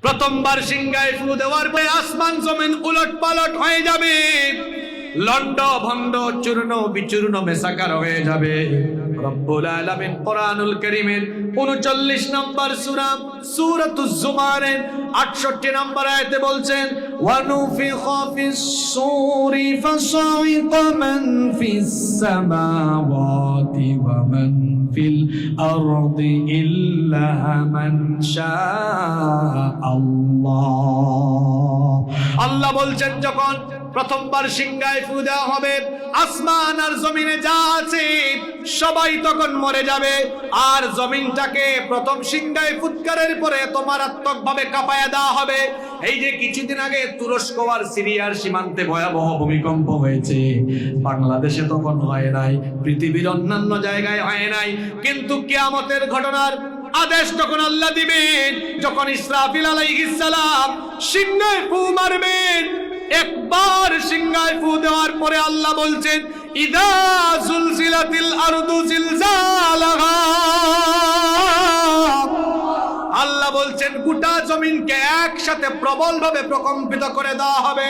প্রথমবার সিংহায় ফু দেওয়ার পরে আসমান জমিন উলট পালট হয়ে যাবে, লন্ড ভন্ড চূর্ণ বিচূর্ণ মেসাকার হয়ে যাবে। রব্বুল আলামিন কোরআনুল কারীমের 39 নম্বর সূরা সূরাতুজ জুমারের 68 নম্বর আয়াতে বলছেন, ওয়া নুফিখা ফিস সূরি ফাসাইকা মান ফিস সামাওয়াতি ওয়া মান ফিল আরদি ইল্লা মান শাআল্লাহ। আল্লাহ বলছেন যখন প্রথমবার সিংহায় ফু দেওয়া হবে, আসমান আর জমিনে যা আছে সবাই তখন মরে যাবে। আর জমিনটাকে প্রথম সিংহায় ফুৎকারের পরে এত মারাত্মক ভাবে কাঁপায়া দেওয়া হবে। এই যে কিছুদিন আগে তুরস্ক আর সিরিয়ার সীমান্তে ভয়াবহ ভূমিকম্প হয়েছে, বাংলাদেশে তখন হয় নাই, পৃথিবীর অন্যান্য জায়গায় হয় নাই, কিন্তু কিয়ামতের ঘটনার আদেশ তখন আল্লাহ দিবেন যখন ইসরাফিল আলাইহিস সালাম সিংহায় ফু মারবেন। একবার সিংহায় ফু দেওয়ার পরে আল্লাহ বলছেন, ইদা জুলজিলাতিল আরদু জিলজালাহা। আল্লাহ বলছেন গোটা জমিনকে একসাথে প্রবল ভাবে প্রকম্পিত করে দেওয়া হবে,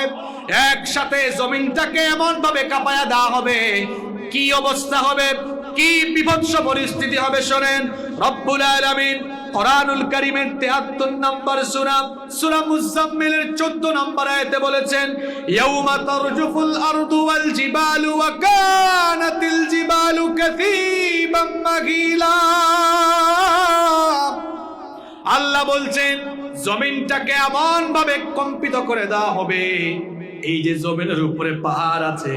একসাথে জমিনটাকে এমন ভাবে কাঁপায়া দেওয়া হবে। কি অবস্থা হবে, কি বিভৎস পরিস্থিতি হবে শোনেন। রব্বুল আলামিন কোরআনুল কারীমের 73 নম্বর সূরা সূরা মুজাম্মিলের 14 নম্বর আয়াতে বলেছেন, ইয়াউমা তারজুফুল আরদু ওয়াল জিবালু ওয়া কানাতিল জিবালু কাসীবাম মাগীলা। আল্লাহ বলছেন জমিনটাকে এমন ভাবে কম্পিত করে দেওয়া হবে, এই যে জমিনের উপরে পাহাড় আছে,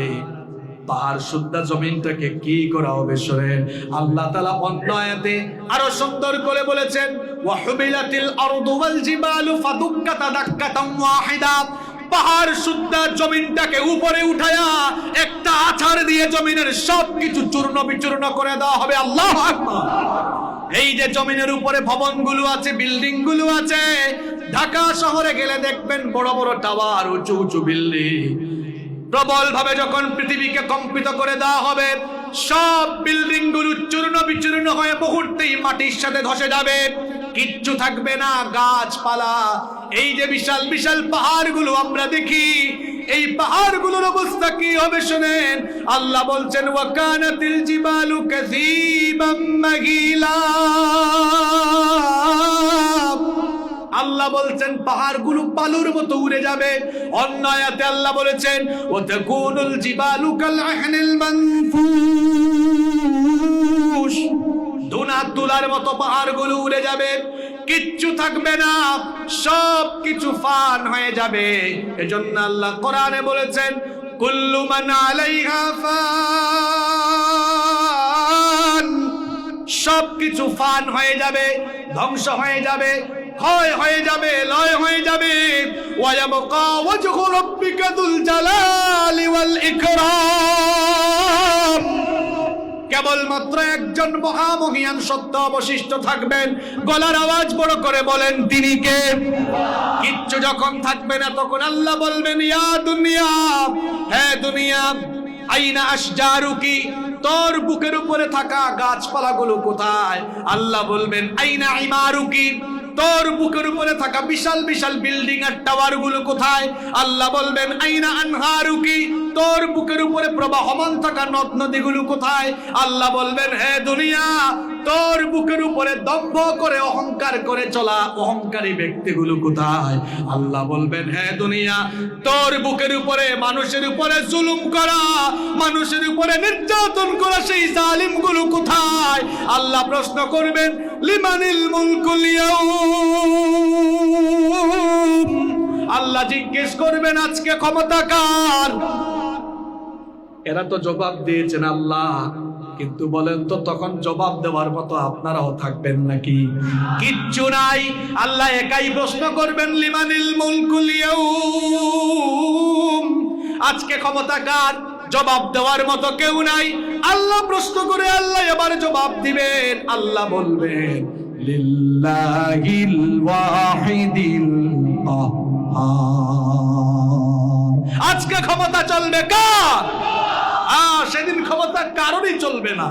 পাহাড় সুদ্ধা জমিনটাকে কি করা হবে শোনেন। আল্লাহ তাআলা অন্য আয়াতে আরো সুন্দর করে বলেছেন, ওয়া হুবিলাতিল আরদু ওয়াল জিবালু ফাদুক্কাতা দাক্কাতাম ওয়াহিদা। পাহাড় সুদ্ধা জমিনটাকে উপরে উঠায়া একটা আছাড় দিয়ে জমিনের সবকিছু চূর্ণ বিচূর্ণ করে দেওয়া হবে। আল্লাহু আকবার। এই যে জমিনের উপরে ভবনগুলো আছে, বিল্ডিং গুলো আছে, ঢাকা শহরে গেলে দেখবেন বড় বড় টাওয়ার, উঁচু উঁচু বিল্ডিং, প্রবল ভাবে যখন পৃথিবীকে কম্পিত করে দেওয়া হবে, সব বিল্ডিং গুলো চূর্ণ বিচূর্ণ হয়ে মুহূর্তেই মাটির সাথে ধসে যাবে, কিচ্ছু থাকবে না, গাছপালা। এই যে বিশাল বিশাল পাহাড়গুলো আমরা দেখি, এই পাহাড়গুলোর অবস্থা কি হবে শোনেন। আল্লাহ বলছেন, ওয়া কানাতিল জিবালু কাসীবাম মাগীলা। আল্লাহ বলছেন পাহাড়গুলো বালুর মতো উড়ে যাবে। অন্য আয়াতে আল্লাহ বলেছেন, ওয়া তাকুনুল জিবালু কাল আহনিল মানফুশ। দুনা তুলার মতো পাহাড়গুলো উড়ে যাবে, কিচ্ছু থাকবে না, সব কিছু ফান হয়ে যাবে। এজন্য আল্লাহ কোরআনে বলেছেন, কুল্লু মান আলাইহা ফান। সব কিছু ফান হয়ে যাবে, ধ্বংস হয়ে যাবে, ক্ষয় হয়ে যাবে, লয় হয়ে যাবে। ওয়া ইয়াবকা ওয়াজহু রাব্বিকা যুল জালালি ওয়াল ইকরাম। কেবলমাত্র একজন মহামহিয়ান সত্য অবশিষ্ট থাকবেন। গলার আওয়াজ বড় করে বলেন, তিনি কে? কিচ্ছু যখন থাকবে না তখন আল্লাহ বলবেন, ইয়া দুনিয়া, হে দুনিয়া, আইনা আশজারুকি, তোর বুকের উপরে থাকা গাছপালাগুলো কোথায়? আল্লাহ বলবেন, আইনা ইমারুকি, তোর বুকের উপরে থাকা বিশাল বিশাল বিল্ডিং আর টাওয়ার গুলো কোথায়? আল্লাহ বলবেন, আইনা আনহারুকি, তোর বুকের উপরে প্রবাহমান থাকা নদ নদীগুলো কোথায়? আল্লাহ বলবেন, হে দুনিয়া, তোর বুকের উপরে দম্ভ করে অহংকার করে চলা অহংকারী ব্যক্তিগুলো কোথায়? আল্লাহ বলবেন, হে দুনিয়া, তোর বুকের উপরে মানুষের উপরে জুলুম করা, মানুষের উপরে নির্যাতন করা সেই জালিম গুলো কোথায়? আল্লাহ প্রশ্ন করবেন, লিমানিল মুলকুল ইয়াউম। আল্লাহ জিজ্ঞেস করবেন, আজকে ক্ষমতা কার? এরা তো জবাব দিয়েছেন আল্লাহ, কিন্তু বলেন তো তখন জবাব দেওয়ার মতো আপনারাও থাকবেন নাকি? কিচ্ছু নাই। আল্লাহ একাই প্রশ্ন করবেন, লিমানিল মুলকুল ইয়াউম, আজকে ক্ষমতা কার? জবাব দেওয়ার মতো কেউ নাই। আল্লাহ প্রশ্ন করে আল্লাহ এবার জবাব দিবেন। আল্লাহ বলবেন, লিল্লাহিল ওয়াহিদিল কাহ্হার। আজকে ক্ষমতা চলবে কার? সেদিন ক্ষমতা কারোরই চলবে না,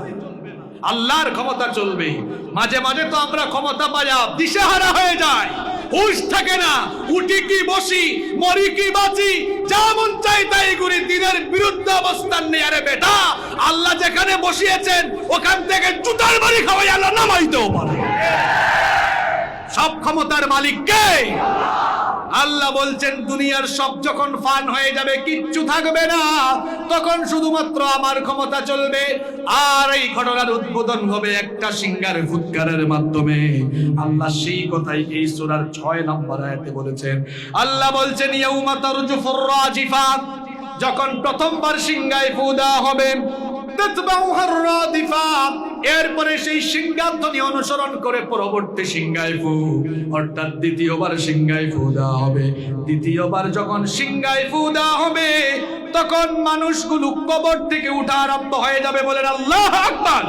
আল্লাহর ক্ষমতা চলবে। মাঝে মাঝে তো আমরা ক্ষমতা পাইয়া দিশেহারা হয়ে যাই, হুঁশ থাকে না, উঠি কি বসি, মরি কি বাঁচি, যা মন চাই তাই করি, দিনের বিরুদ্ধে অবস্থান নেই। আরে বেটা, আল্লাহ যেখানে বসিয়েছেন ওখান থেকে জুতার বাড়ি খাওয়াই আল্লাহ নামাইতেও পারে। সব ক্ষমতার মালিক কে? আল্লাহ বলছেন দুনিয়ার সব যখন ফান হয়ে যাবে, কিচ্ছু থাকবে না, তখন শুধুমাত্র আমার ক্ষমতা চলবে। আর এই ঘটনার উদ্বোধন হবে একটা সিঙ্গার ফুৎকারের মাধ্যমে। আল্লাহ সেই কথাই এই সূরার 6 নম্বর আয়াতে বলেছেন। আল্লাহ বলছেন ইয়াউমা তারজুফুর রাজিফা, যখন প্রথমবার সিঙ্গায় ফু দেওয়া হবে, তাতবাউহার রাদিফা, এরপরে সেই সিংহাধ্বনি অনুসরণ করে পরবর্তী সিংহায় ফু, অর্থাৎ দ্বিতীয়বার সিংহায় ফু দেওয়া হবে। দ্বিতীয়বার যখন সিংহায় ফু দেওয়া হবে, তখন মানুষগুলো কবর থেকে উঠা আরম্ভ হয়ে যাবে। বলেন আল্লাহু আকবার।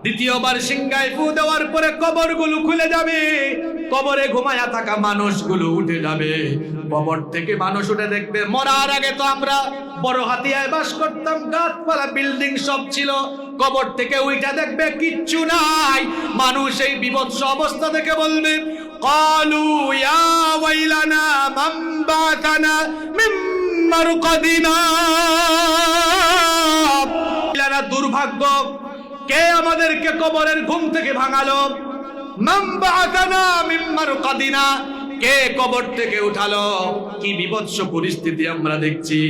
দ্বিতীয়বার সিংহায় ফু দেওয়ার পরে কবরগুলো খুলে যাবে, কবরে ঘুমায়া থাকা মানুষগুলো উঠে যাবে। কবর থেকে মানুষ উঠে দেখবে, মরার আগে তো আমরা বড় হাতিয়ায় বাস করতাম, গাছপালা বিল্ডিং সব ছিল, কবর থেকে উঠে দেখবে কিচ্ছু নাই। মানুষ এই বিভৎস অবস্থা দেখে বলবে, ক্বালু ইয়া ওয়াইলানা মান বা'থানা মিন মারকাদিনা, দুর্ভাগ্য, কে আমাদেরকে কবরের ঘুম থেকে ভাঙালো? মান বা'থানা মিন মারকাদিনা, কে কবর থেকে উঠালো? কি বিভৎস পরিস্থিতি আমরা দেখছি।